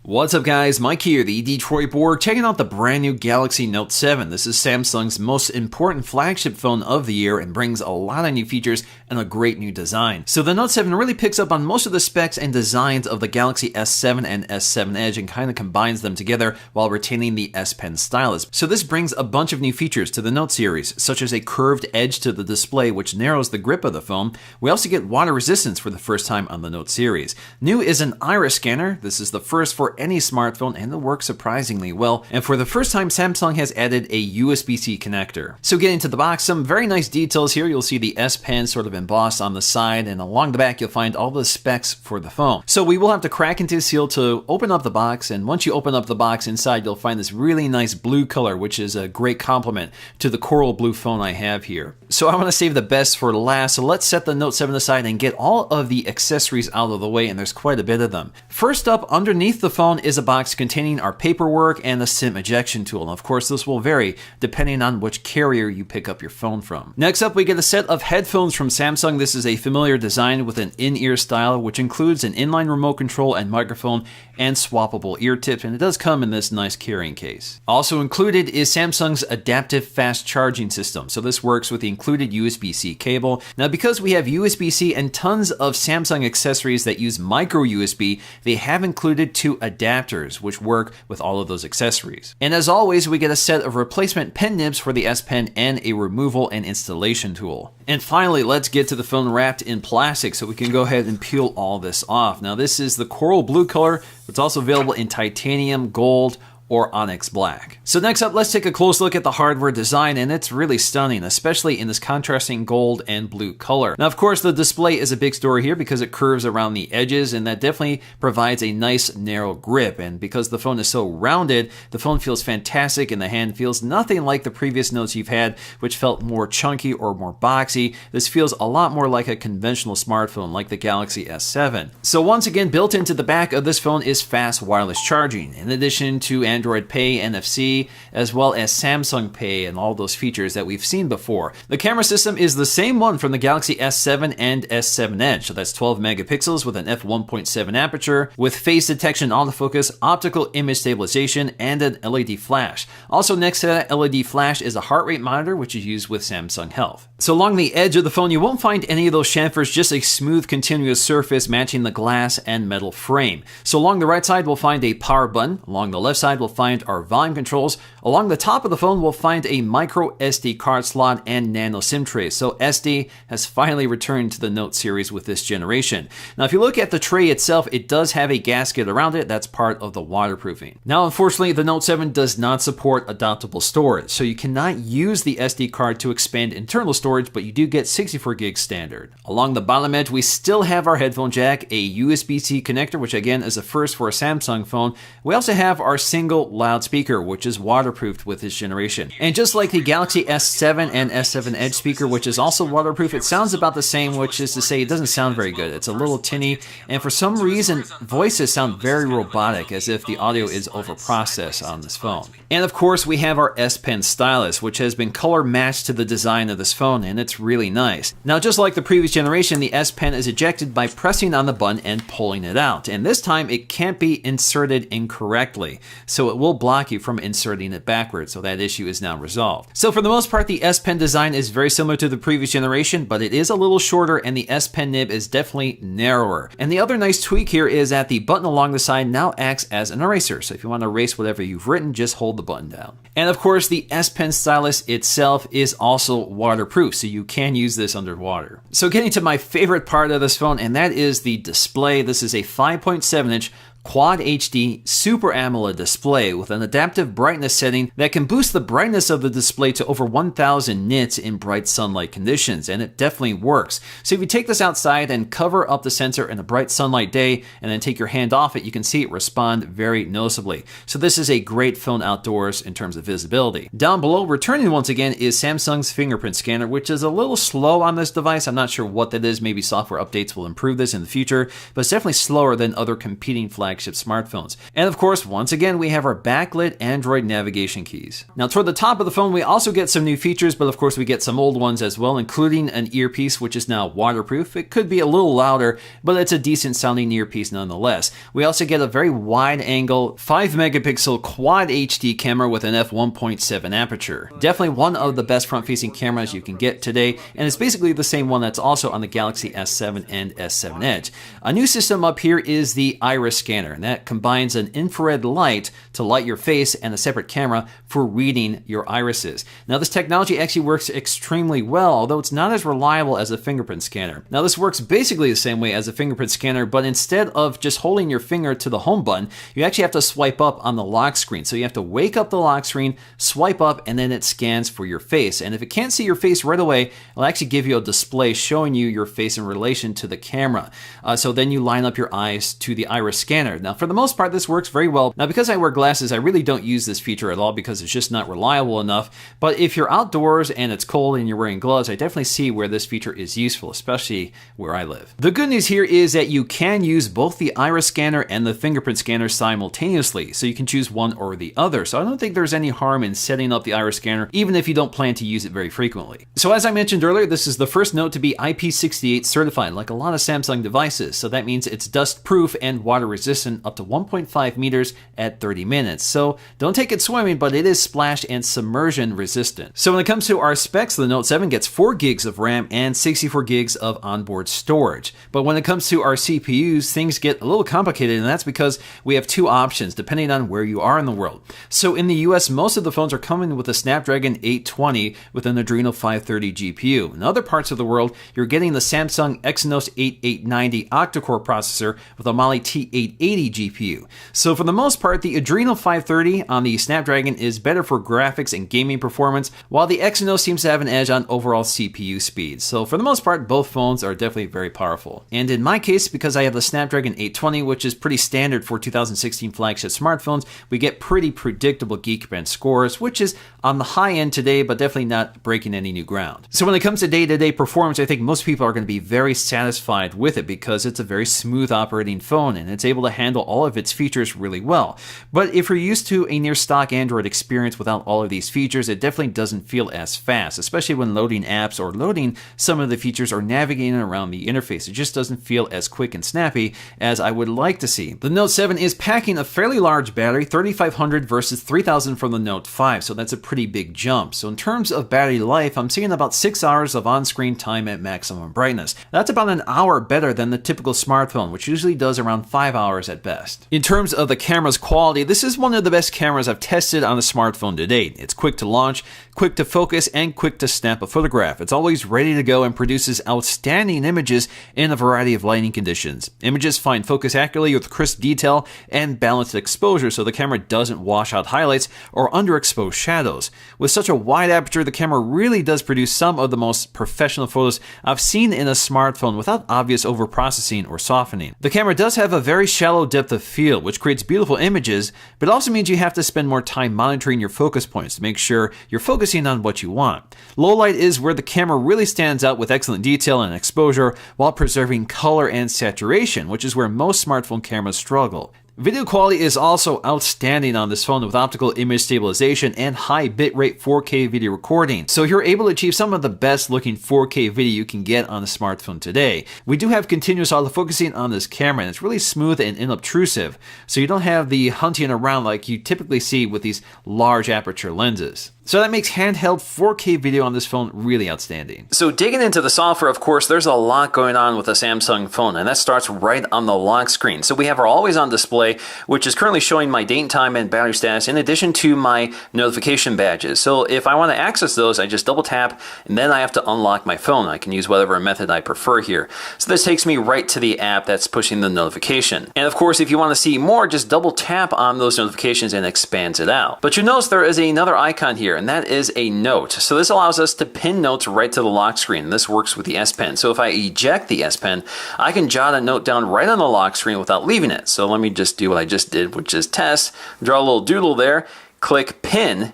What's up guys, Mike here, the Detroit Board, checking out the brand new Galaxy Note 7. This is Samsung's most important flagship phone of the year and brings a lot of new features and a great new design. So the Note 7 really picks up on most of the specs and designs of the Galaxy S7 and S7 Edge and kind of combines them together while retaining the S Pen stylus. So this brings a bunch of new features to the Note series, such as a curved edge to the display which narrows the grip of the phone. We also get water resistance for the first time on the Note series. New is an iris scanner. This is the first for any smartphone and it works surprisingly well. And for the first time, Samsung has added a USB-C connector. So getting to the box, some very nice details here. You'll see the S Pen sort of embossed on the side, and along the back you'll find all the specs for the phone. So we will have to crack into the seal to open up the box, and once you open up the box, inside you'll find this really nice blue color, which is a great complement to the coral blue phone I have here. So I want to save the best for last, so let's set the Note 7 aside and get all of the accessories out of the way, and there's quite a bit of them. First up, underneath the phone is a box containing our paperwork and the SIM ejection tool. And of course, this will vary depending on which carrier you pick up your phone from. Next up, we get a set of headphones from Samsung. This is a familiar design with an in-ear style, which includes an inline remote control and microphone and swappable ear tips, and it does come in this nice carrying case. Also included is Samsung's adaptive fast charging system. So this works with the included USB-C cable. Now, because we have USB-C and tons of Samsung accessories that use micro USB, they have included two adapters which work with all of those accessories. And as always, we get a set of replacement pen nibs for the S Pen and a removal and installation tool. And finally, let's get to the phone wrapped in plastic so we can go ahead and peel all this off. Now, this is the coral blue color. It's also available in titanium, gold, or onyx black. So next up, let's take a close look at the hardware design, and it's really stunning, especially in this contrasting gold and blue color. Now, of course, the display is a big story here because it curves around the edges, and that definitely provides a nice narrow grip. And because the phone is so rounded, the phone feels fantastic in the hand. Feels nothing like the previous Notes you've had, which felt more chunky or more boxy. This feels a lot more like a conventional smartphone, like the Galaxy S7. So once again, built into the back of this phone is fast wireless charging, in addition to Android Pay, NFC, as well as Samsung Pay and all those features that we've seen before. The camera system is the same one from the Galaxy S7 and S7 Edge, so that's 12 megapixels with an f1.7 aperture, with face detection, autofocus, optical image stabilization, and an LED flash. Also next to that LED flash is a heart rate monitor, which is used with Samsung Health. So along the edge of the phone, you won't find any of those chamfers, just a smooth continuous surface matching the glass and metal frame. So along the right side, we'll find a power button. Along the left side, we'll find our volume controls. Along the top of the phone, we'll find a micro SD card slot and nano SIM tray. So SD has finally returned to the Note series with this generation. Now, if you look at the tray itself, it does have a gasket around it. That's part of the waterproofing. Now, unfortunately, the Note 7 does not support adaptable storage, so you cannot use the SD card to expand internal storage, but you do get 64 gigs standard. Along the bottom edge, we still have our headphone jack, a USB-C connector, which again is a first for a Samsung phone. We also have our single loudspeaker, which is waterproofed with this generation. And just like the Galaxy S7 and S7 Edge speaker, which is also waterproof, it sounds about the same, which is to say it doesn't sound very good. It's a little tinny, and for some reason, voices sound very robotic, as if the audio is overprocessed on this phone. And of course, we have our S Pen stylus, which has been color matched to the design of this phone, and it's really nice. Now, just like the previous generation, the S Pen is ejected by pressing on the button and pulling it out. And this time, it can't be inserted incorrectly, so it will block you from inserting it backwards, so that issue is now resolved. So for the most part, the S Pen design is very similar to the previous generation, but it is a little shorter, and the S Pen nib is definitely narrower. And the other nice tweak here is that the button along the side now acts as an eraser, so if you want to erase whatever you've written, just hold the button down. And of course, the S Pen stylus itself is also waterproof, so you can use this underwater. So getting to my favorite part of this phone, and that is the display. This is a 5.7-inch Quad HD Super AMOLED display with an adaptive brightness setting that can boost the brightness of the display to over 1000 nits in bright sunlight conditions, and it definitely works. So if you take this outside and cover up the sensor in a bright sunlight day and then take your hand off it, you can see it respond very noticeably. So this is a great phone outdoors in terms of visibility. Down below, returning once again, is Samsung's fingerprint scanner, which is a little slow on this device. I'm not sure what that is. Maybe software updates will improve this in the future, but it's definitely slower than other competing flagships flagship smartphones. And of course, once again, we have our backlit Android navigation keys. Now toward the top of the phone, we also get some new features, but of course we get some old ones as well, including an earpiece which is now waterproof. It could be a little louder, but it's a decent sounding earpiece nonetheless. We also get a very wide angle 5 megapixel quad HD camera with an f1.7 aperture. Definitely one of the best front facing cameras you can get today, and it's basically the same one that's also on the Galaxy S7 and S7 Edge. A new system up here is the iris scanner, and that combines an infrared light to light your face and a separate camera for reading your irises. Now this technology actually works extremely well, although it's not as reliable as a fingerprint scanner. Now this works basically the same way as a fingerprint scanner, but instead of just holding your finger to the home button, you actually have to swipe up on the lock screen. So you have to wake up the lock screen, swipe up, and then it scans for your face. And if it can't see your face right away, it'll actually give you a display showing you your face in relation to the camera. So then you line up your eyes to the iris scanner. Now for the most part, this works very well. Now because I wear glasses, I really don't use this feature at all because it's just not reliable enough. But if you're outdoors and it's cold and you're wearing gloves, I definitely see where this feature is useful, especially where I live. The good news here is that you can use both the iris scanner and the fingerprint scanner simultaneously, so you can choose one or the other. So I don't think there's any harm in setting up the iris scanner, even if you don't plan to use it very frequently. So as I mentioned earlier, this is the first Note to be IP68 certified, like a lot of Samsung devices. So that means it's dust proof and water resistant up to 1.5 meters at 30 minutes. So don't take it swimming, but it is splash and submersion resistant. So when it comes to our specs, the Note 7 gets 4 gigs of RAM and 64 gigs of onboard storage. But when it comes to our CPUs, things get a little complicated, and that's because we have two options depending on where you are in the world. So in the US, most of the phones are coming with a Snapdragon 820 with an Adreno 530 GPU. In other parts of the world, you're getting the Samsung Exynos 8890 octa-core processor with a Mali T880 GPU. So for the most part, the Adreno 530 on the Snapdragon is better for graphics and gaming performance, while the Exynos seems to have an edge on overall CPU speed. So for the most part, both phones are definitely very powerful. And in my case, because I have the Snapdragon 820, which is pretty standard for 2016 flagship smartphones, we get pretty predictable Geekbench scores, which is on the high end today, but definitely not breaking any new ground. So when it comes to day-to-day performance, I think most people are going to be very satisfied with it because it's a very smooth operating phone and it's able to handle all of its features really well. But if you're used to a near stock Android experience without all of these features, it definitely doesn't feel as fast, especially when loading apps or loading some of the features or navigating around the interface. It just doesn't feel as quick and snappy as I would like to see. The Note 7 is packing a fairly large battery, 3500 versus 3000 from the Note 5, so that's a pretty big jump. So in terms of battery life, I'm seeing about 6 hours of on-screen time at maximum brightness. That's about an hour better than the typical smartphone, which usually does around 5 hours at best. In terms of the camera's quality, this is one of the best cameras I've tested on a smartphone to date. It's quick to launch, quick to focus, and quick to snap a photograph. It's always ready to go and produces outstanding images in a variety of lighting conditions. Images find focus accurately with crisp detail and balanced exposure, so the camera doesn't wash out highlights or underexpose shadows. With such a wide aperture, the camera really does produce some of the most professional photos I've seen in a smartphone without obvious overprocessing or softening. The camera does have a very shallow depth of field, which creates beautiful images, but also means you have to spend more time monitoring your focus points to make sure you're focusing on what you want. Low light is where the camera really stands out with excellent detail and exposure while preserving color and saturation, which is where most smartphone cameras struggle. Video quality is also outstanding on this phone with optical image stabilization and high bitrate 4K video recording. So you're able to achieve some of the best looking 4K video you can get on a smartphone today. We do have continuous autofocusing on this camera and it's really smooth and unobtrusive, so you don't have the hunting around like you typically see with these large aperture lenses. So that makes handheld 4K video on this phone really outstanding. So digging into the software, of course, there's a lot going on with a Samsung phone, and that starts right on the lock screen. So we have our always on display, which is currently showing my date and time and battery status in addition to my notification badges. So if I want to access those, I just double tap and then I have to unlock my phone. I can use whatever method I prefer here. So this takes me right to the app that's pushing the notification. And of course, if you want to see more, just double tap on those notifications and it expands it out. But you notice there is another icon here, and that is a note. So this allows us to pin notes right to the lock screen. This works with the S Pen. So if I eject the S Pen, I can jot a note down right on the lock screen without leaving it. So let me just do what I just did, which is test, draw a little doodle there, click pin,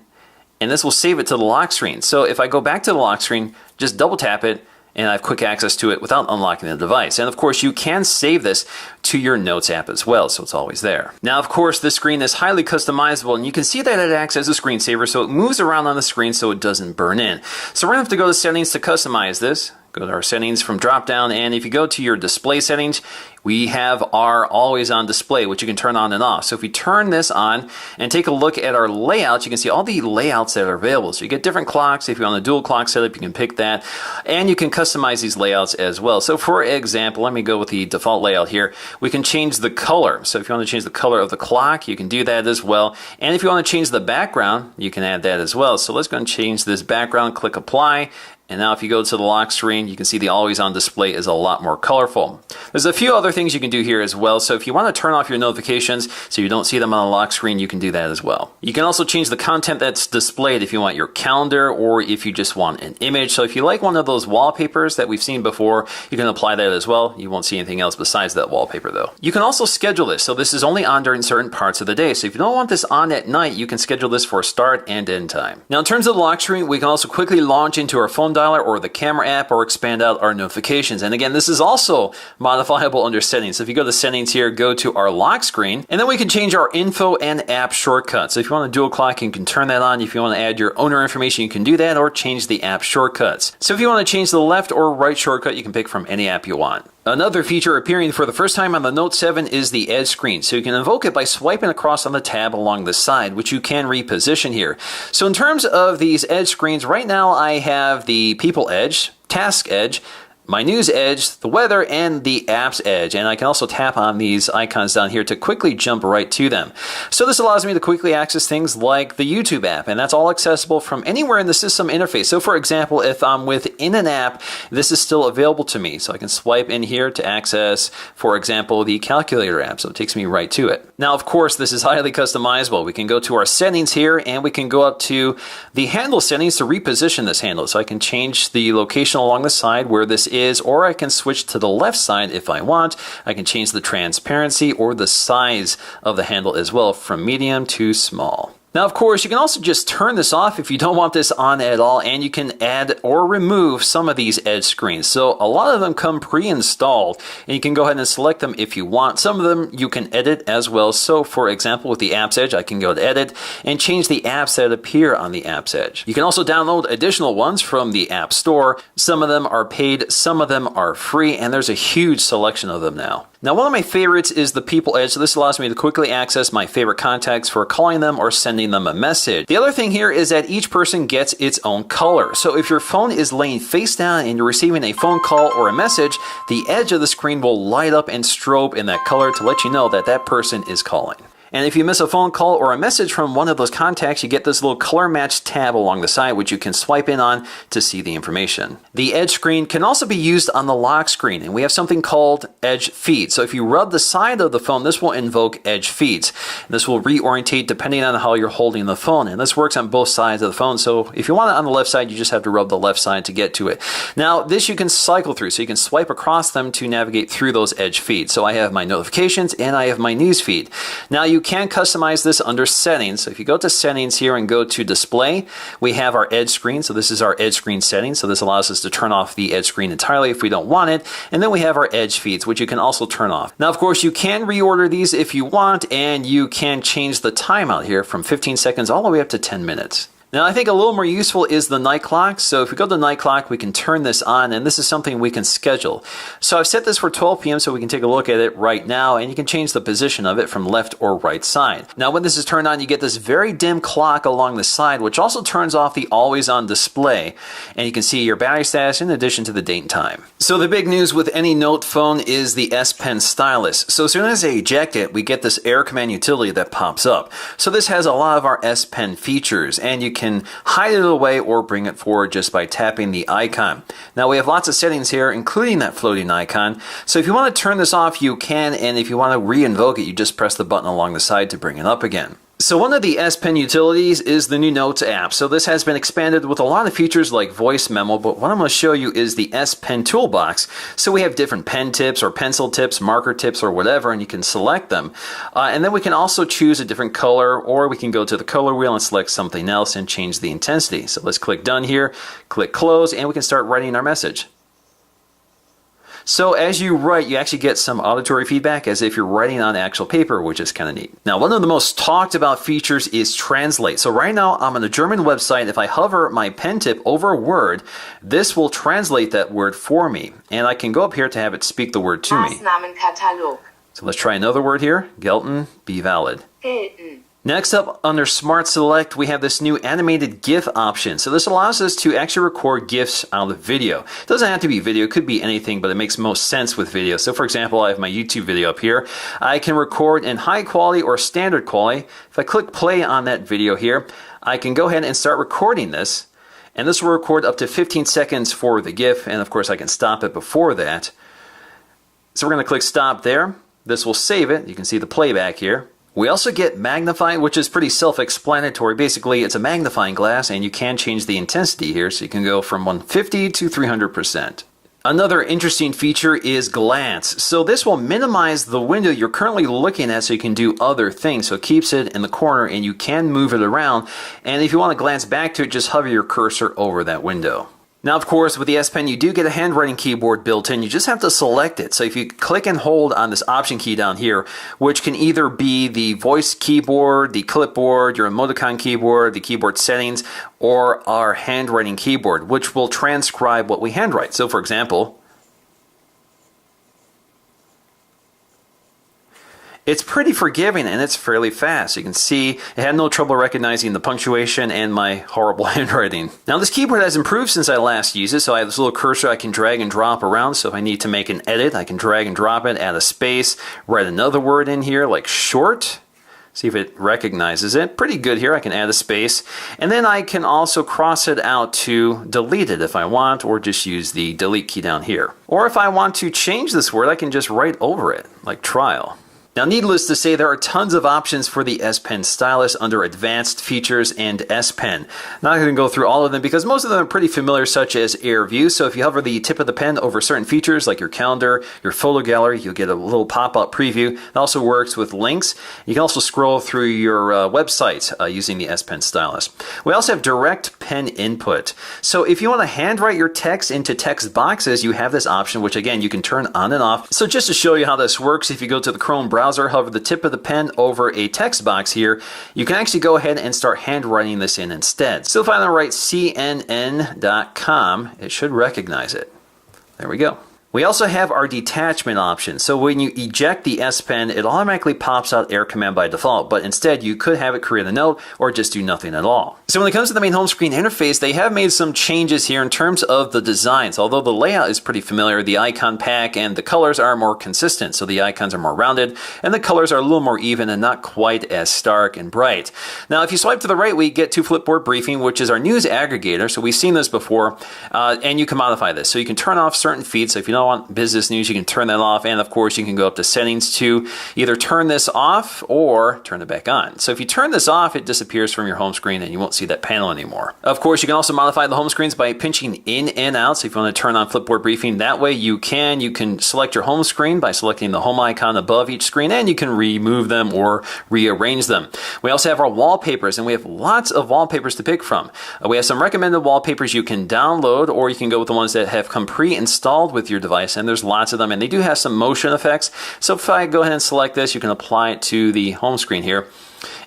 and this will save it to the lock screen. So if I go back to the lock screen, just double tap it, and I have quick access to it without unlocking the device. And of course, you can save this to your Notes app as well, so it's always there. Now, of course, this screen is highly customizable, and you can see that it acts as a screensaver, so it moves around on the screen so it doesn't burn in. So we're going to have to go to settings to customize this. Go to our settings from drop down, and if you go to your display settings, we have our always on display, which you can turn on and off. So if we turn this on and take a look at our layouts, you can see all the layouts that are available. So you get different clocks. If you're on the dual clock setup, you can pick that, and you can customize these layouts as well. So for example, let me go with the default layout here. We can change the color. So if you want to change the color of the clock, you can do that as well. And if you want to change the background, you can add that as well. So let's go and change this background, click apply. And now if you go to the lock screen, you can see the always on display is a lot more colorful. There's a few other things you can do here as well. So if you want to turn off your notifications so you don't see them on the lock screen, you can do that as well. You can also change the content that's displayed if you want your calendar or if you just want an image. So if you like one of those wallpapers that we've seen before, you can apply that as well. You won't see anything else besides that wallpaper though. You can also schedule this. So this is only on during certain parts of the day. So if you don't want this on at night, you can schedule this for start and end time. Now in terms of the lock screen, we can also quickly launch into our phone dialer or the camera app or expand out our notifications. And again, this is also modifiable under settings. So if you go to settings here, go to our lock screen, and then we can change our info and app shortcuts. So if you want to dual clock, you can turn that on. If you want to add your owner information, you can do that, or change the app shortcuts. So if you want to change the left or right shortcut, you can pick from any app you want. Another feature appearing for the first time on the Note 7 is the Edge screen. So you can invoke it by swiping across on the tab along the side, which you can reposition here. So in terms of these Edge screens, right now I have the People Edge, Task Edge, my News Edge, the Weather, and the Apps Edge. And I can also tap on these icons down here to quickly jump right to them. So this allows me to quickly access things like the YouTube app, and that's all accessible from anywhere in the system interface. So for example, if I'm within an app, this is still available to me. So I can swipe in here to access, for example, the Calculator app. So it takes me right to it. Now, of course, this is highly customizable. We can go to our settings here, and we can go up to the handle settings to reposition this handle. So I can change the location along the side where this is, or I can switch to the left side if I want. I can change the transparency or the size of the handle as well from medium to small. Now, of course, you can also just turn this off if you don't want this on at all, and you can add or remove some of these Edge screens. So a lot of them come pre-installed, and you can go ahead and select them if you want. Some of them you can edit as well. So for example, with the Apps Edge, I can go to Edit and change the apps that appear on the Apps Edge. You can also download additional ones from the App Store. Some of them are paid, some of them are free, and there's a huge selection of them now. Now, one of my favorites is the People Edge, so this allows me to quickly access my favorite contacts for calling them or sending them a message. The other thing here is that each person gets its own color. So if your phone is laying face down and you're receiving a phone call or a message, the edge of the screen will light up and strobe in that color to let you know that that person is calling. And if you miss a phone call or a message from one of those contacts, you get this little color match tab along the side, which you can swipe in on to see the information. The Edge screen can also be used on the lock screen, and we have something called Edge Feeds. So if you rub the side of the phone, this will invoke Edge Feeds. This will reorientate depending on how you're holding the phone, and this works on both sides of the phone. So if you want it on the left side, you just have to rub the left side to get to it. Now, this you can cycle through, so you can swipe across them to navigate through those Edge Feeds. So I have my notifications and I have my news feed. Now, you can customize this under settings. So if you go to settings here and go to display, we have our Edge screen. So this is our Edge screen settings. So this allows us to turn off the Edge screen entirely if we don't want it. And then we have our Edge feeds, which you can also turn off. Now, of course, you can reorder these if you want, and you can change the timeout here from 15 seconds all the way up to 10 minutes. Now, I think a little more useful is the night clock. So if we go to night clock, we can turn this on, and this is something we can schedule. So I've set this for 12 p.m. so we can take a look at it right now, and you can change the position of it from left or right side. Now, when this is turned on, you get this very dim clock along the side, which also turns off the always on display, and you can see your battery status in addition to the date and time. So the big news with any Note phone is the S Pen stylus. So as soon as I eject it, we get this Air Command utility that pops up. So this has a lot of our S Pen features, and you can hide it away or bring it forward just by tapping the icon. Now, we have lots of settings here, including that floating icon. So if you want to turn this off, you can, and if you want to re-invoke it, you just press the button along the side to bring it up again. So one of the S Pen utilities is the new Notes app. So this has been expanded with a lot of features like voice memo, but what I'm going to show you is the S Pen toolbox. So we have different pen tips or pencil tips, marker tips, or whatever, and you can select them. And then we can also choose a different color, or we can go to the color wheel and select something else and change the intensity. So let's click done here, click close, and we can start writing our message. So as you write, you actually get some auditory feedback as if you're writing on actual paper, which is kind of neat. Now, one of the most talked about features is Translate. So right now I'm on a German website. If I hover my pen tip over a word, this will translate that word for me. And I can go up here to have it speak the word to me. Maßnahmenkatalog. So let's try another word here. Gelten, be valid. Gelten. Next up, under Smart Select, we have this new animated GIF option. So this allows us to actually record GIFs out of video. It doesn't have to be video, it could be anything, but it makes most sense with video. So for example, I have my YouTube video up here. I can record in high quality or standard quality. If I click play on that video here, I can go ahead and start recording this. And this will record up to 15 seconds for the GIF, and of course I can stop it before that. So we're going to click stop there. This will save it. You can see the playback here. We also get Magnify, which is pretty self-explanatory. Basically, it's a magnifying glass, and you can change the intensity here, so you can go from 150 to 300%. Another interesting feature is Glance. So this will minimize the window you're currently looking at so you can do other things. So it keeps it in the corner, and you can move it around. And if you want to glance back to it, just hover your cursor over that window. Now, of course, with the S Pen, you do get a handwriting keyboard built in. You just have to select it. So if you click and hold on this Option key down here, which can either be the voice keyboard, the clipboard, your emoticon keyboard, the keyboard settings, or our handwriting keyboard, which will transcribe what we handwrite. So for example, it's pretty forgiving and it's fairly fast. You can see it had no trouble recognizing the punctuation and my horrible handwriting. Now this keyboard has improved since I last used it, so I have this little cursor I can drag and drop around. So if I need to make an edit, I can drag and drop it, add a space, write another word in here like short. See if it recognizes it. Pretty good here. I can add a space. And then I can also cross it out to delete it if I want, or just use the delete key down here. Or if I want to change this word, I can just write over it, like trial. Now, needless to say, there are tons of options for the S Pen stylus under Advanced Features and S Pen. Not going to go through all of them because most of them are pretty familiar, such as Air View. So if you hover the tip of the pen over certain features like your calendar, your photo gallery, you'll get a little pop-up preview. It also works with links. You can also scroll through your website using the S Pen stylus. We also have Direct Pen Input. So if you want to handwrite your text into text boxes, you have this option, which again, you can turn on and off. So just to show you how this works, if you go to the Chrome browser, hover the tip of the pen over a text box here, you can actually go ahead and start handwriting this in instead. So if I want to write CNN.com, it should recognize it. There we go. We also have our detachment option. So when you eject the S Pen, it automatically pops out Air Command by default, but instead you could have it create a note or just do nothing at all. So when it comes to the main home screen interface, they have made some changes here in terms of the designs. Although the layout is pretty familiar, the icon pack and the colors are more consistent. So the icons are more rounded and the colors are a little more even and not quite as stark and bright. Now, if you swipe to the right, we get to Flipboard Briefing, which is our news aggregator. So we've seen this before, and you can modify this. So you can turn off certain feeds. So if you don't want business news, you can turn that off, and of course you can go up to settings to either turn this off or turn it back on. So if you turn this off, it disappears from your home screen and you won't see that panel anymore. Of course, you can also modify the home screens by pinching in and out. So if you want to turn on Flipboard Briefing that way, you can select your home screen by selecting the home icon above each screen, and you can remove them or rearrange them. We also have our wallpapers, and we have lots of wallpapers to pick from. We have some recommended wallpapers you can download, or you can go with the ones that have come pre-installed with your device, and there's lots of them, and they do have some motion effects. So if I go ahead and select this, you can apply it to the home screen here.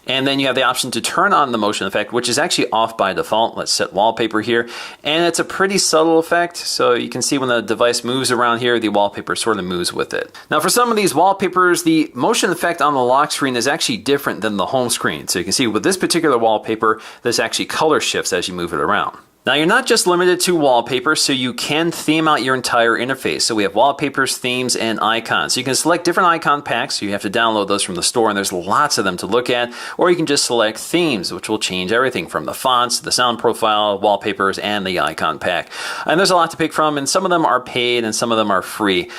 And then you have the option to turn on the motion effect, which is actually off by default. Let's set wallpaper here. And it's a pretty subtle effect. So you can see when the device moves around here, the wallpaper sort of moves with it. Now for some of these wallpapers, the motion effect on the lock screen is actually different than the home screen. So you can see with this particular wallpaper, this actually color shifts as you move it around. Now you're not just limited to wallpaper, so you can theme out your entire interface. So we have wallpapers, themes, and icons. So you can select different icon packs, so you have to download those from the store, and there's lots of them to look at. Or you can just select themes, which will change everything from the fonts, the sound profile, wallpapers, and the icon pack. And there's a lot to pick from, and some of them are paid and some of them are free.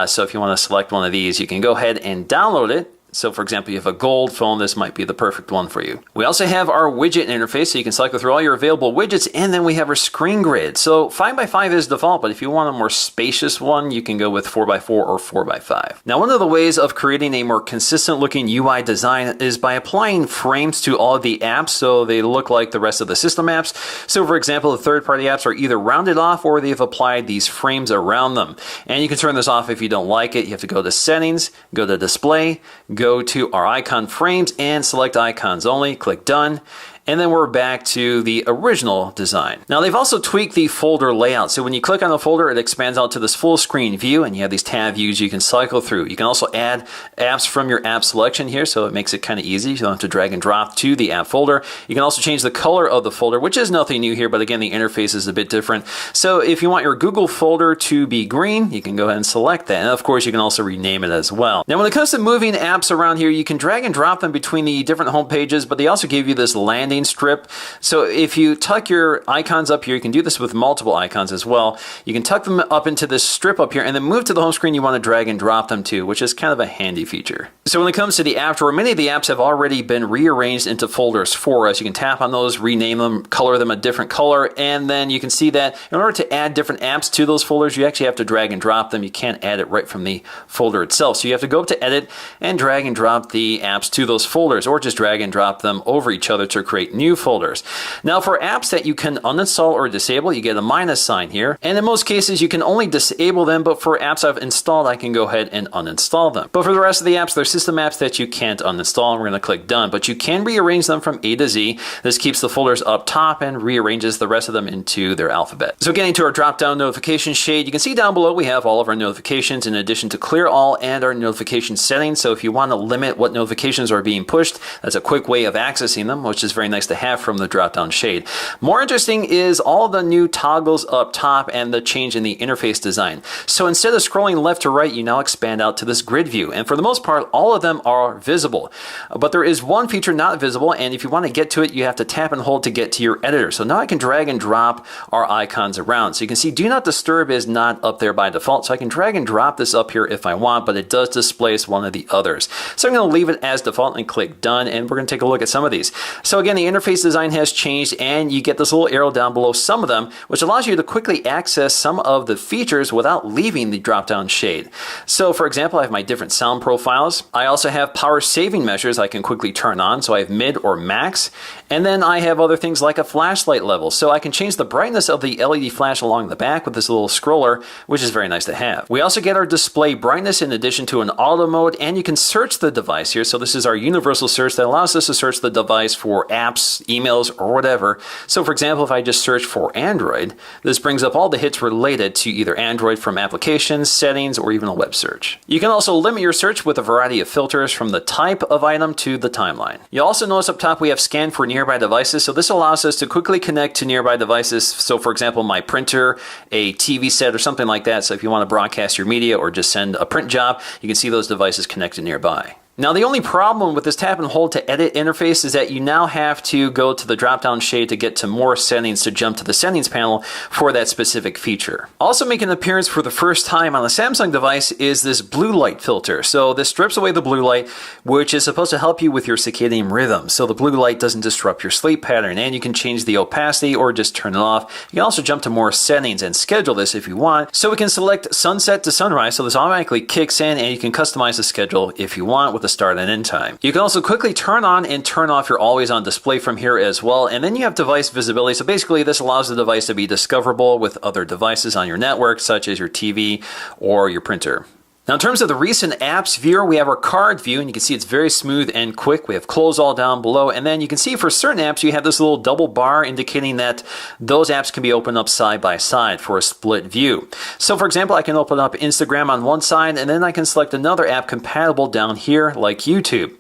So if you want to select one of these, you can go ahead and download it. So for example, you have a gold phone, this might be the perfect one for you. We also have our widget interface, so you can cycle through all your available widgets, and then we have our screen grid. So 5x5 is default, but if you want a more spacious one, you can go with 4x4 or 4x5. Now, one of the ways of creating a more consistent looking UI design is by applying frames to all of the apps so they look like the rest of the system apps. So for example, the third-party apps are either rounded off or they've applied these frames around them. And you can turn this off if you don't like it. You have to go to Settings, go to Display, go to our icon frames and select icons only, click done. And then we're back to the original design. Now they've also tweaked the folder layout. So when you click on the folder, it expands out to this full screen view and you have these tab views you can cycle through. You can also add apps from your app selection here, so it makes it kind of easy. You don't have to drag and drop to the app folder. You can also change the color of the folder, which is nothing new here, but again, the interface is a bit different. So if you want your Google folder to be green, you can go ahead and select that. And of course, you can also rename it as well. Now when it comes to moving apps around here, you can drag and drop them between the different home pages, but they also give you this landing strip. So if you tuck your icons up here, you can do this with multiple icons as well. You can tuck them up into this strip up here and then move to the home screen you want to drag and drop them to, which is kind of a handy feature. So when it comes to the app drawer, many of the apps have already been rearranged into folders for us. You can tap on those, rename them, color them a different color, and then you can see that in order to add different apps to those folders, you actually have to drag and drop them. You can't add it right from the folder itself. So you have to go up to Edit and drag and drop the apps to those folders, or just drag and drop them over each other to create new folders. Now for apps that you can uninstall or disable, you get a minus sign here. And in most cases, you can only disable them, but for apps I've installed, I can go ahead and uninstall them. But for the rest of the apps, they're system apps that you can't uninstall, and we're going to click done. But you can rearrange them from A to Z. This keeps the folders up top and rearranges the rest of them into their alphabet. So getting to our drop-down notification shade, you can see down below we have all of our notifications in addition to clear all and our notification settings. So if you want to limit what notifications are being pushed, that's a quick way of accessing them, which is very nice to have from the drop-down shade. More interesting is all the new toggles up top and the change in the interface design. So instead of scrolling left to right, you now expand out to this grid view. And for the most part, all of them are visible. But there is one feature not visible, and if you want to get to it, you have to tap and hold to get to your editor. So now I can drag and drop our icons around. So you can see Do Not Disturb is not up there by default. So I can drag and drop this up here if I want, but it does displace one of the others. So I'm going to leave it as default and click done, and we're going to take a look at some of these. So again, the interface design has changed, and you get this little arrow down below some of them, which allows you to quickly access some of the features without leaving the drop-down shade. So for example, I have my different sound profiles. I also have power saving measures I can quickly turn on, so I have mid or max. And then I have other things like a flashlight level, so I can change the brightness of the LED flash along the back with this little scroller, which is very nice to have. We also get our display brightness in addition to an auto mode, and you can search the device here. So this is our universal search that allows us to search the device for apps, emails, or whatever. So for example, if I just search for Android, this brings up all the hits related to either Android from applications, settings, or even a web search. You can also limit your search with a variety of filters from the type of item to the timeline. You'll also notice up top we have scan for nearby devices, so this allows us to quickly connect to nearby devices. So for example, my printer, a TV set, or something like that. So if you want to broadcast your media or just send a print job, you can see those devices connected nearby. Now the only problem with this tap and hold to edit interface is that you now have to go to the drop-down shade to get to more settings to jump to the settings panel for that specific feature. Also making an appearance for the first time on the Samsung device is this blue light filter. So this strips away the blue light, which is supposed to help you with your circadian rhythm. So the blue light doesn't disrupt your sleep pattern, and you can change the opacity or just turn it off. You can also jump to more settings and schedule this if you want. So we can select sunset to sunrise, so this automatically kicks in, and you can customize the schedule if you want with the start and end time. You can also quickly turn on and turn off your always on display from here as well, and then you have device visibility. So basically this allows the device to be discoverable with other devices on your network, such as your TV or your printer. Now in terms of the recent apps viewer, we have our card view, and you can see it's very smooth and quick. We have close all down below, and then you can see for certain apps you have this little double bar indicating that those apps can be opened up side by side for a split view. So for example, I can open up Instagram on one side, and then I can select another app compatible down here like YouTube.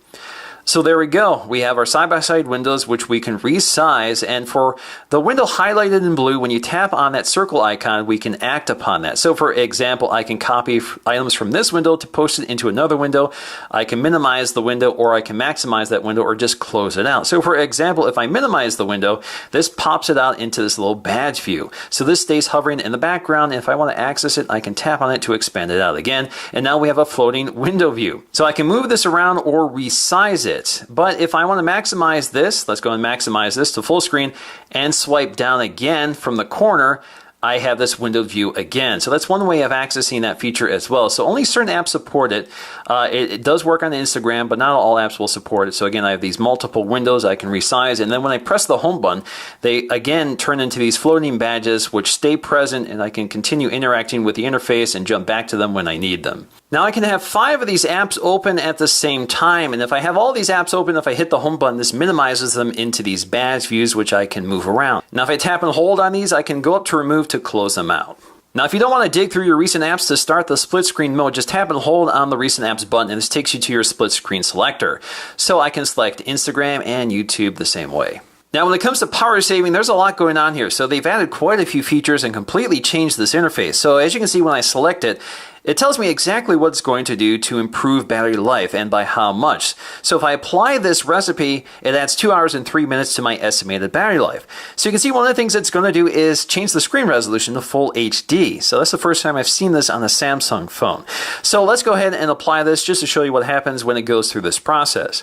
So there we go. We have our side-by-side windows, which we can resize. And for the window highlighted in blue, when you tap on that circle icon, we can act upon that. So for example, I can copy items from this window to post it into another window. I can minimize the window, or I can maximize that window, or just close it out. So for example, if I minimize the window, this pops it out into this little badge view. So this stays hovering in the background. And if I want to access it, I can tap on it to expand it out again. And now we have a floating window view. So I can move this around or resize it. But if I want to maximize this, let's go and maximize this to full screen and swipe down again from the corner, I have this window view again. So that's one way of accessing that feature as well. So only certain apps support it. It does work on Instagram, but not all apps will support it. So again, I have these multiple windows I can resize. And then when I press the home button, they again turn into these floating badges, which stay present, and I can continue interacting with the interface and jump back to them when I need them. Now I can have 5 of these apps open at the same time. And if I have all these apps open, if I hit the home button, this minimizes them into these badge views, which I can move around. Now if I tap and hold on these, I can go up to remove to close them out. Now, if you don't want to dig through your recent apps to start the split screen mode, just tap and hold on the recent apps button, and this takes you to your split screen selector. So I can select Instagram and YouTube the same way. Now, when it comes to power saving, there's a lot going on here. So they've added quite a few features and completely changed this interface. So as you can see, when I select it, it tells me exactly what it's going to do to improve battery life and by how much. So if I apply this recipe, it adds 2 hours and 3 minutes to my estimated battery life. So you can see one of the things it's going to do is change the screen resolution to full HD. So that's the first time I've seen this on a Samsung phone. So let's go ahead and apply this just to show you what happens when it goes through this process.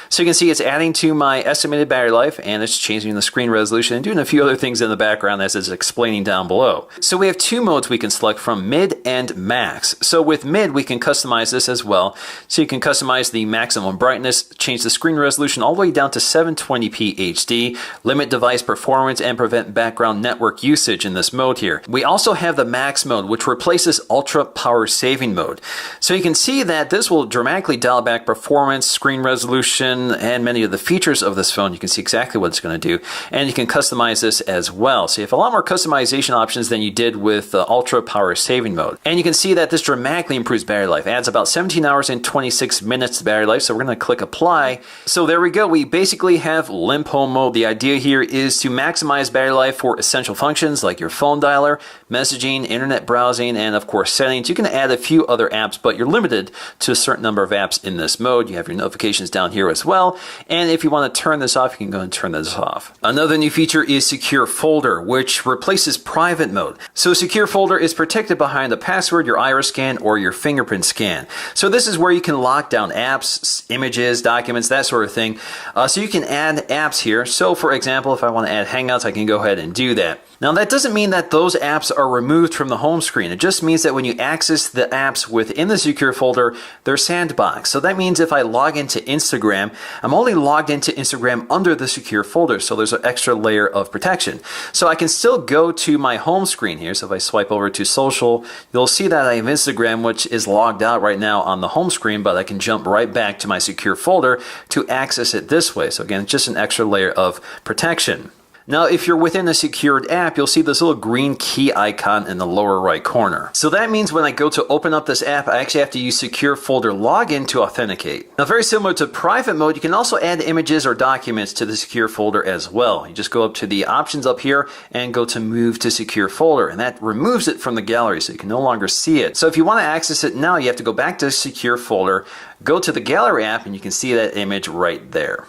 So you can see it's adding to my estimated battery life, and it's changing the screen resolution and doing a few other things in the background as it's explaining down below. So we have 2 modes we can select from, mid and max. So with mid, we can customize this as well. So you can customize the maximum brightness, change the screen resolution all the way down to 720p HD, limit device performance, and prevent background network usage in this mode here. We also have the max mode, which replaces ultra power saving mode. So you can see that this will dramatically dial back performance, screen resolution, and many of the features of this phone. You can see exactly what it's going to do. And you can customize this as well. So you have a lot more customization options than you did with ultra power saving mode. And you can see that this dramatically improves battery life. Adds about 17 hours and 26 minutes to battery life. So we're going to click apply. So there we go. We basically have limp home mode. The idea here is to maximize battery life for essential functions like your phone dialer, messaging, internet browsing, and of course settings. You can add a few other apps, but you're limited to a certain number of apps in this mode. You have your notifications down here as well. And if you want to turn this off, you can go and turn this off. Another new feature is Secure Folder, which replaces private mode. So Secure Folder is protected behind the password, your iris scan, or your fingerprint scan. So this is where you can lock down apps, images, documents, that sort of thing. So you can add apps here. So for example, if I want to add Hangouts, I can go ahead and do that. Now that doesn't mean that those apps are removed from the home screen. It just means that when you access the apps within the secure folder, they're sandboxed. So that means if I log into Instagram, I'm only logged into Instagram under the secure folder. So there's an extra layer of protection. So I can still go to my home screen here. So if I swipe over to social, you'll see that I have Instagram, which is logged out right now on the home screen, but I can jump right back to my secure folder to access it this way. So again, just an extra layer of protection. Now, if you're within a secured app, you'll see this little green key icon in the lower right corner. So that means when I go to open up this app, I actually have to use Secure Folder Login to authenticate. Now, very similar to private mode, you can also add images or documents to the Secure Folder as well. You just go up to the options up here and go to Move to Secure Folder, and that removes it from the gallery so you can no longer see it. So if you want to access it now, you have to go back to Secure Folder, go to the Gallery app, and you can see that image right there.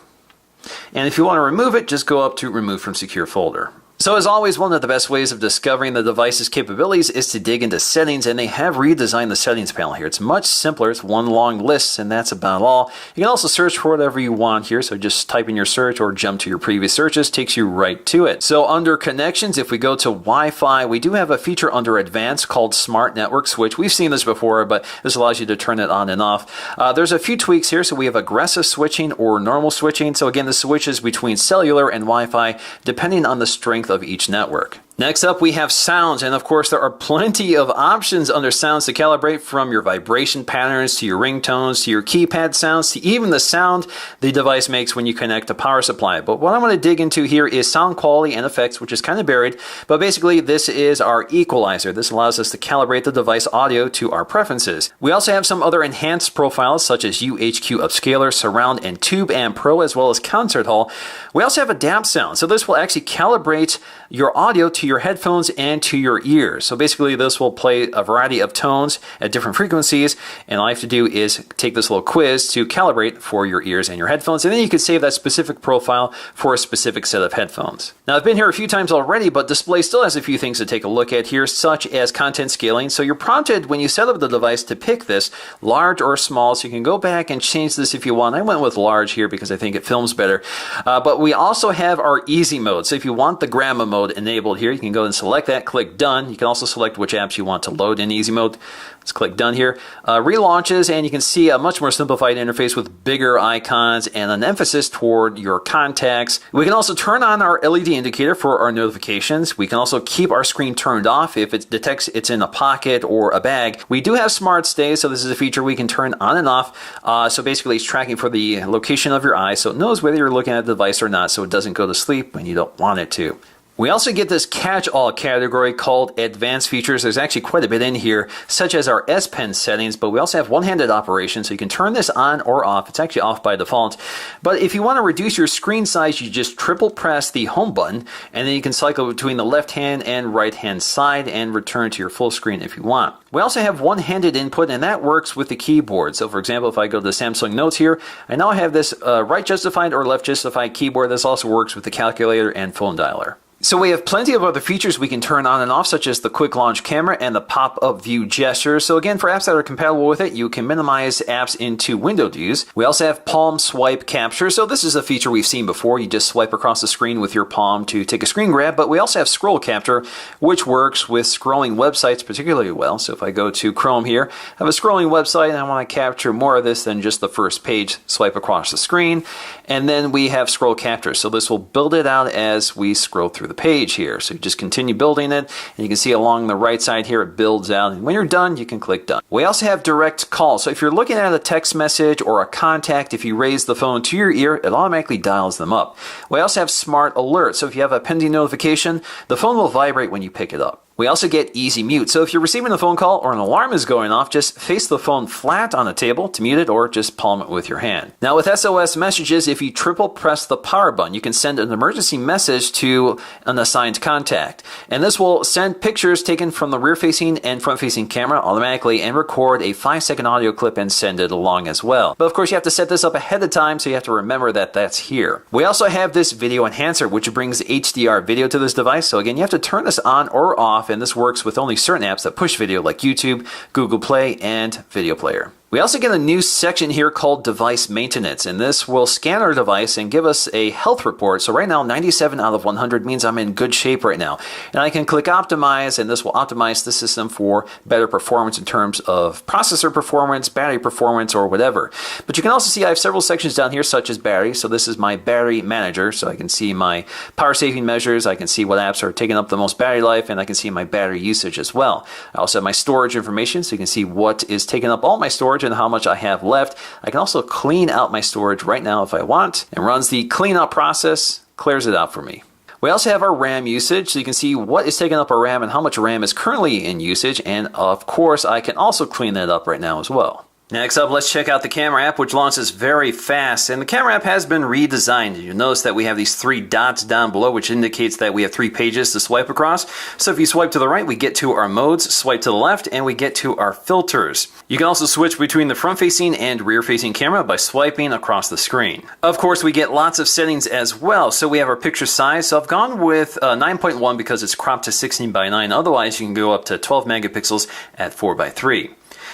And if you want to remove it, just go up to Remove from Secure Folder. So as always, one of the best ways of discovering the device's capabilities is to dig into settings, and they have redesigned the settings panel here. It's much simpler. It's one long list, and that's about all. You can also search for whatever you want here, so just type in your search or jump to your previous searches, takes you right to it. So under connections, if we go to Wi-Fi, we do have a feature under Advanced called Smart Network Switch. We've seen this before, but this allows you to turn it on and off. There's a few tweaks here, so we have aggressive switching or normal switching. So again, the switches between cellular and Wi-Fi, depending on the strength of each network. Next up, we have sounds, and of course there are plenty of options under sounds to calibrate, from your vibration patterns to your ringtones to your keypad sounds to even the sound the device makes when you connect a power supply. But what I'm going to dig into here is sound quality and effects, which is kind of buried, but basically this is our equalizer. This allows us to calibrate the device audio to our preferences. We also have some other enhanced profiles such as UHQ Upscaler, Surround, and Tube Amp Pro, as well as Concert Hall. We also have Adapt Sound, so this will actually calibrate your audio to your headphones and to your ears. So basically this will play a variety of tones at different frequencies, and all you have to do is take this little quiz to calibrate for your ears and your headphones, and then you can save that specific profile for a specific set of headphones. Now, I've been here a few times already, but Display still has a few things to take a look at here, such as content scaling. So you're prompted when you set up the device to pick this, large or small, so you can go back and change this if you want. I went with large here because I think it films better. But we also have our easy mode. So if you want the grandma mode enabled here, you can go and select that, click done. You can also select which apps you want to load in easy mode. Let's click done here. Relaunches, and you can see a much more simplified interface with bigger icons and an emphasis toward your contacts. We can also turn on our LED indicator for our notifications. We can also keep our screen turned off if it detects it's in a pocket or a bag. We do have Smart Stay, so this is a feature we can turn on and off. So basically it's tracking for the location of your eye, so it knows whether you're looking at the device or not, so it doesn't go to sleep when you don't want it to. We also get this catch-all category called Advanced Features. There's actually quite a bit in here, such as our S Pen settings, but we also have one-handed operation, so you can turn this on or off. It's actually off by default. But if you want to reduce your screen size, you just triple press the home button, and then you can cycle between the left hand and right hand side and return to your full screen if you want. We also have one-handed input, and that works with the keyboard. So for example, if I go to the Samsung Notes here, I now have this right justified or left justified keyboard. This also works with the calculator and phone dialer. So we have plenty of other features we can turn on and off, such as the quick launch camera and the pop-up view gesture. So again, for apps that are compatible with it, you can minimize apps into windowed views. We also have palm swipe capture. So this is a feature we've seen before. You just swipe across the screen with your palm to take a screen grab, but we also have scroll capture, which works with scrolling websites particularly well. So if I go to Chrome here, I have a scrolling website and I want to capture more of this than just the first page, swipe across the screen, and then we have scroll capture. So this will build it out as we scroll through the page here. So you just continue building it, and you can see along the right side here it builds out, and when you're done you can click done. We also have direct call. So if you're looking at a text message or a contact, if you raise the phone to your ear, it automatically dials them up. We also have smart alert. So if you have a pending notification, the phone will vibrate when you pick it up. We also get easy mute. So if you're receiving a phone call or an alarm is going off, just face the phone flat on a table to mute it, or just palm it with your hand. Now with SOS messages, if you triple press the power button, you can send an emergency message to an assigned contact. And this will send pictures taken from the rear-facing and front-facing camera automatically and record a 5-second audio clip and send it along as well. But of course you have to set this up ahead of time, so you have to remember that that's here. We also have this video enhancer, which brings HDR video to this device. So again, you have to turn this on or off, and this works with only certain apps that push video like YouTube, Google Play, and Video Player. We also get a new section here called Device Maintenance, and this will scan our device and give us a health report. So right now, 97 out of 100 means I'm in good shape right now. And I can click Optimize, and this will optimize the system for better performance in terms of processor performance, battery performance, or whatever. But you can also see I have several sections down here, such as battery. So this is my battery manager, so I can see my power saving measures, I can see what apps are taking up the most battery life, and I can see my battery usage as well. I also have my storage information, so you can see what is taking up all my storage and how much I have left. I can also clean out my storage right now if I want, and runs the cleanup process, clears it out for me. We also have our RAM usage, so you can see what is taking up our RAM and how much RAM is currently in usage, and of course I can also clean that up right now as well. Next up, let's check out the camera app, which launches very fast. And the camera app has been redesigned. You'll notice that we have these 3 dots down below, which indicates that we have 3 pages to swipe across. So if you swipe to the right, we get to our modes, swipe to the left, and we get to our filters. You can also switch between the front-facing and rear-facing camera by swiping across the screen. Of course, we get lots of settings as well. So we have our picture size. So I've gone with 9.1 because it's cropped to 16:9. Otherwise, you can go up to 12 megapixels at 4:3.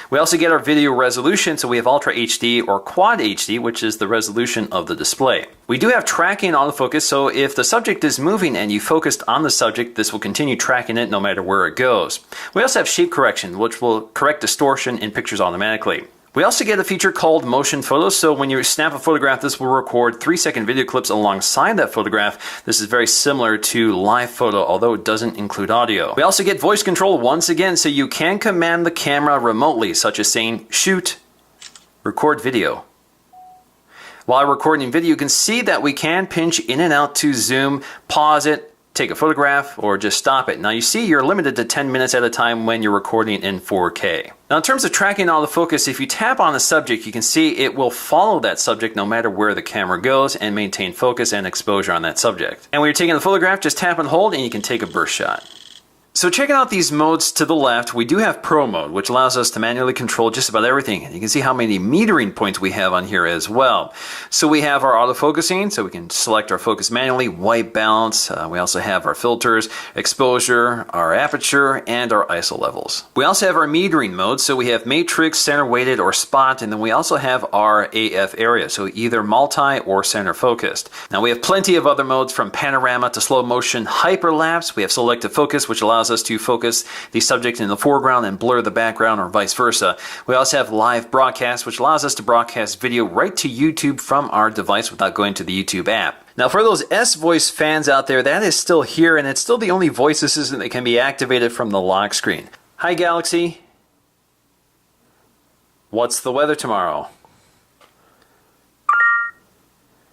We also get our video resolution, so we have Ultra HD or Quad HD, which is the resolution of the display. We do have tracking autofocus, so if the subject is moving and you focused on the subject, this will continue tracking it no matter where it goes. We also have shape correction, which will correct distortion in pictures automatically. We also get a feature called Motion Photos, so when you snap a photograph, this will record 3-second video clips alongside that photograph. This is very similar to Live Photo, although it doesn't include audio. We also get voice control once again, so you can command the camera remotely, such as saying, shoot, record video. While recording video, you can see that we can pinch in and out to zoom, pause it, take a photograph, or just stop it. Now you see you're limited to 10 minutes at a time when you're recording in 4K. Now in terms of tracking autofocus, if you tap on the subject, you can see it will follow that subject no matter where the camera goes and maintain focus and exposure on that subject. And when you're taking the photograph, just tap and hold and you can take a burst shot. So checking out these modes to the left, we do have Pro Mode, which allows us to manually control just about everything. And you can see how many metering points we have on here as well. So we have our autofocusing, so we can select our focus manually, white balance. We also have our filters, exposure, our aperture, and our ISO levels. We also have our metering mode, so we have matrix, center weighted, or spot, and then we also have our AF area, so either multi or center focused. Now we have plenty of other modes from panorama to slow motion, hyperlapse. We have selective focus, which allows us to focus the subject in the foreground and blur the background, or vice versa. We also have live broadcast, which allows us to broadcast video right to YouTube from our device without going to the YouTube app. Now for those S-Voice fans out there, that is still here, and it's still the only voice assistant that can be activated from the lock screen. Hi Galaxy, what's the weather tomorrow?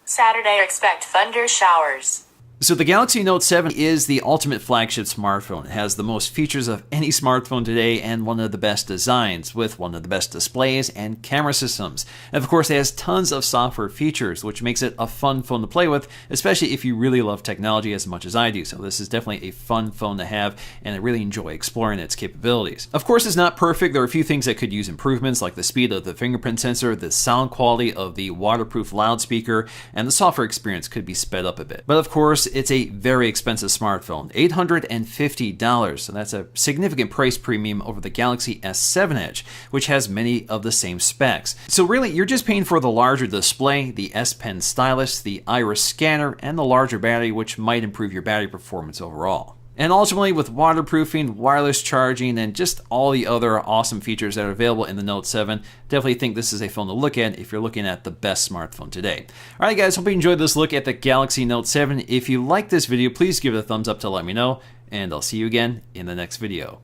Saturday, expect thunder showers. So the Galaxy Note 7 is the ultimate flagship smartphone. It has the most features of any smartphone today and one of the best designs with one of the best displays and camera systems. And of course, it has tons of software features, which makes it a fun phone to play with, especially if you really love technology as much as I do. So this is definitely a fun phone to have, and I really enjoy exploring its capabilities. Of course, it's not perfect. There are a few things that could use improvements, like the speed of the fingerprint sensor, the sound quality of the waterproof loudspeaker, and the software experience could be sped up a bit. But of course, it's a very expensive smartphone, $850, so that's a significant price premium over the Galaxy S7 Edge, which has many of the same specs. So really, you're just paying for the larger display, the S Pen stylus, the iris scanner, and the larger battery, which might improve your battery performance overall. And ultimately, with waterproofing, wireless charging, and just all the other awesome features that are available in the Note 7, definitely think this is a phone to look at if you're looking at the best smartphone today. Alright guys, hope you enjoyed this look at the Galaxy Note 7. If you like this video, please give it a thumbs up to let me know, and I'll see you again in the next video.